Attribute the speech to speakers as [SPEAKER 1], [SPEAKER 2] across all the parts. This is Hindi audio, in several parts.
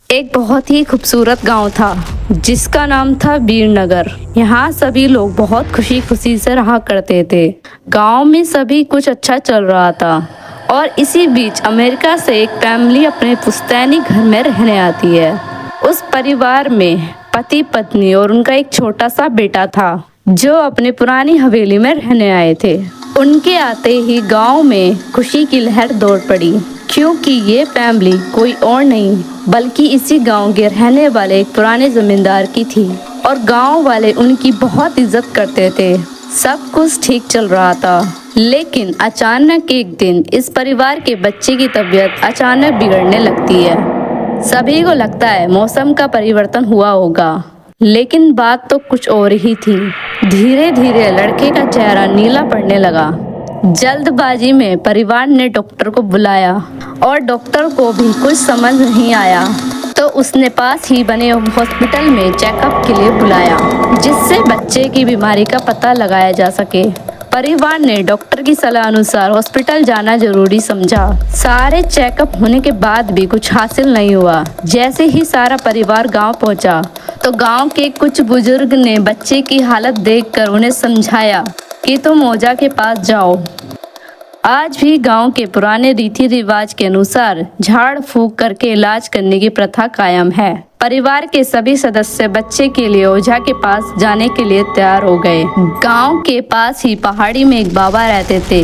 [SPEAKER 1] एक बहुत ही खूबसूरत गांव था जिसका नाम था वीरनगर। यहाँ सभी लोग बहुत खुशी खुशी से रहा करते थे। गांव में सभी कुछ अच्छा चल रहा था और इसी बीच अमेरिका से एक फैमिली अपने पुश्तैनी घर में रहने आती है। उस परिवार में पति पत्नी और उनका एक छोटा सा बेटा था जो अपनी पुरानी हवेली में रहने आए थे। उनके आते ही गांव में खुशी की लहर दौड़ पड़ी, क्योंकि ये फैमिली कोई और नहीं बल्कि इसी गांव के रहने वाले एक पुराने जमींदार की थी और गांव वाले उनकी बहुत इज्जत करते थे। सब कुछ ठीक चल रहा था, लेकिन अचानक एक दिन इस परिवार के बच्चे की तबीयत अचानक बिगड़ने लगती है। सभी को लगता है मौसम का परिवर्तन हुआ होगा, लेकिन बात तो कुछ और ही थी। धीरे धीरे लड़के का चेहरा नीला पड़ने लगा। जल्दबाजी में परिवार ने डॉक्टर को बुलाया और डॉक्टर को भी कुछ समझ नहीं आया, तो उसने पास ही बने हॉस्पिटल में चेकअप के लिए बुलाया, जिससे बच्चे की बीमारी का पता लगाया जा सके। परिवार ने डॉक्टर की सलाह अनुसार हॉस्पिटल जाना जरूरी समझा। सारे चेकअप होने के बाद भी कुछ हासिल नहीं हुआ। जैसे ही सारा परिवार गांव पहुंचा, तो गांव के कुछ बुजुर्ग ने बच्चे की हालत देखकर उन्हें समझाया कि तुम ओझा के पास जाओ। आज भी गांव के पुराने रीति रिवाज के अनुसार झाड़ फूंक करके इलाज करने की प्रथा कायम है। परिवार के सभी सदस्य बच्चे के लिए ओझा के पास जाने के लिए तैयार हो गए। गांव के पास ही पहाड़ी में एक बाबा रहते थे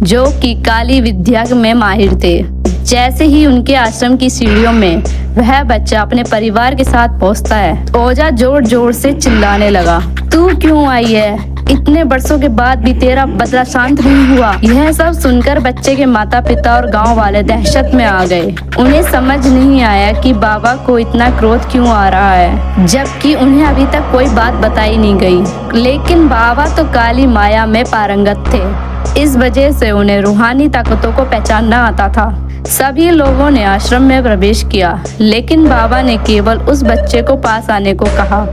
[SPEAKER 1] जो कि काली विद्या में माहिर थे। जैसे ही उनके आश्रम की सीढ़ियों में वह बच्चा अपने परिवार के साथ पहुंचता है, ओझा जोर जोर से चिल्लाने लगा, तू क्यों आई है? इतने बरसों के बाद भी तेरा बदला शांत नहीं हुआ। यह सब सुनकर बच्चे के माता पिता और गांव वाले दहशत में आ गए। उन्हें समझ नहीं आया कि बाबा को इतना क्रोध क्यों आ रहा है, जबकि उन्हें अभी तक कोई बात बताई नहीं गई। लेकिन बाबा तो काली माया में पारंगत थे, इस वजह से उन्हें रूहानी ताकतों को पहचानना आता था। सभी लोगों ने आश्रम में प्रवेश किया, लेकिन बाबा ने केवल उस बच्चे को पास आने को कहा।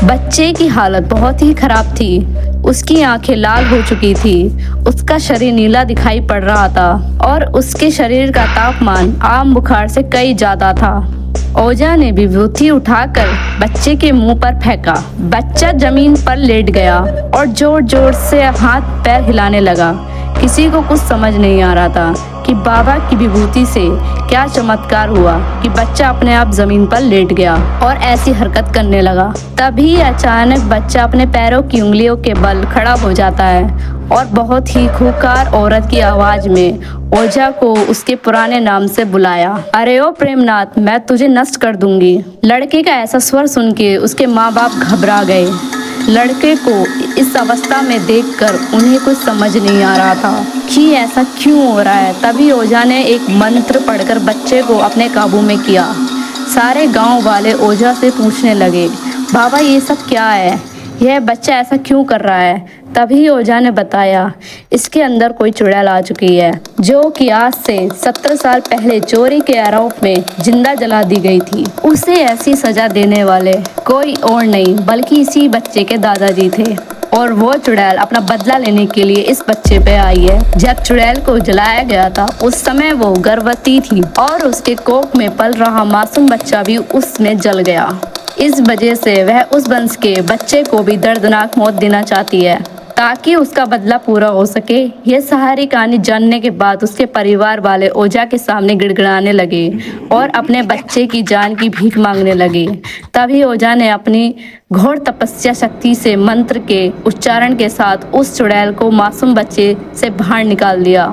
[SPEAKER 1] बच्चे की हालत बहुत ही खराब थी। उसकी आंखें लाल हो चुकी थी, उसका शरीर नीला दिखाई पड़ रहा था और उसके शरीर का तापमान आम बुखार से कई ज्यादा था। ओझा ने विभूति उठाकर बच्चे के मुंह पर फेंका। बच्चा जमीन पर लेट गया और जोर जोर से हाथ पैर हिलाने लगा। किसी को कुछ समझ नहीं आ रहा था कि बाबा की विभूति से क्या चमत्कार हुआ कि बच्चा अपने आप जमीन पर लेट गया और ऐसी हरकत करने लगा। तभी अचानक बच्चा अपने पैरों की उंगलियों के बल खड़ा हो जाता है और बहुत ही खूंखार औरत की आवाज में ओझा को उसके पुराने नाम से बुलाया, अरे ओ प्रेमनाथ, मैं तुझे नष्ट कर दूंगी। लड़के का ऐसा स्वर सुन के उसके माँ बाप घबरा गए। लड़के को इस अवस्था में देखकर उन्हें कुछ समझ नहीं आ रहा था कि ऐसा क्यों हो रहा है। तभी ओझा ने एक मंत्र पढ़कर बच्चे को अपने काबू में किया। सारे गांव वाले ओझा से पूछने लगे, बाबा ये सब क्या है? यह बच्चा ऐसा क्यों कर रहा है? तभी ओझा ने बताया, इसके अंदर कोई चुड़ैल आ चुकी है जो कि आज से 17 साल पहले चोरी के आरोप में जिंदा जला दी गई थी। उसे ऐसी सजा देने वाले कोई और नहीं बल्कि इसी बच्चे के दादाजी थे और वो चुड़ैल अपना बदला लेने के लिए इस बच्चे पे आई है। जब चुड़ैल को जलाया गया था उस समय वो गर्भवती थी और उसके कोख में पल रहा मासूम बच्चा भी उसमें जल गया। इस वजह से वह उस वंश के बच्चे को भी दर्दनाक मौत देना चाहती है ताकि उसका बदला पूरा हो सके। यह सारी कहानी जानने के बाद उसके परिवार वाले ओझा के सामने गिड़गिड़ाने लगे और अपने बच्चे की जान की भीख मांगने लगे। तभी ओझा ने अपनी घोर तपस्या शक्ति से मंत्र के उच्चारण के साथ उस चुड़ैल को मासूम बच्चे से बाहर निकाल दिया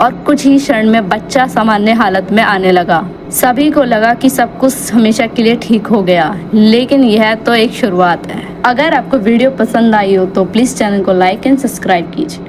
[SPEAKER 1] और कुछ ही क्षण में बच्चा सामान्य हालत में आने लगा। सभी को लगा कि सब कुछ हमेशा के लिए ठीक हो गया, लेकिन यह तो एक शुरुआत है। अगर आपको वीडियो पसंद आई हो तो प्लीज़ चैनल को लाइक एंड सब्सक्राइब कीजिए।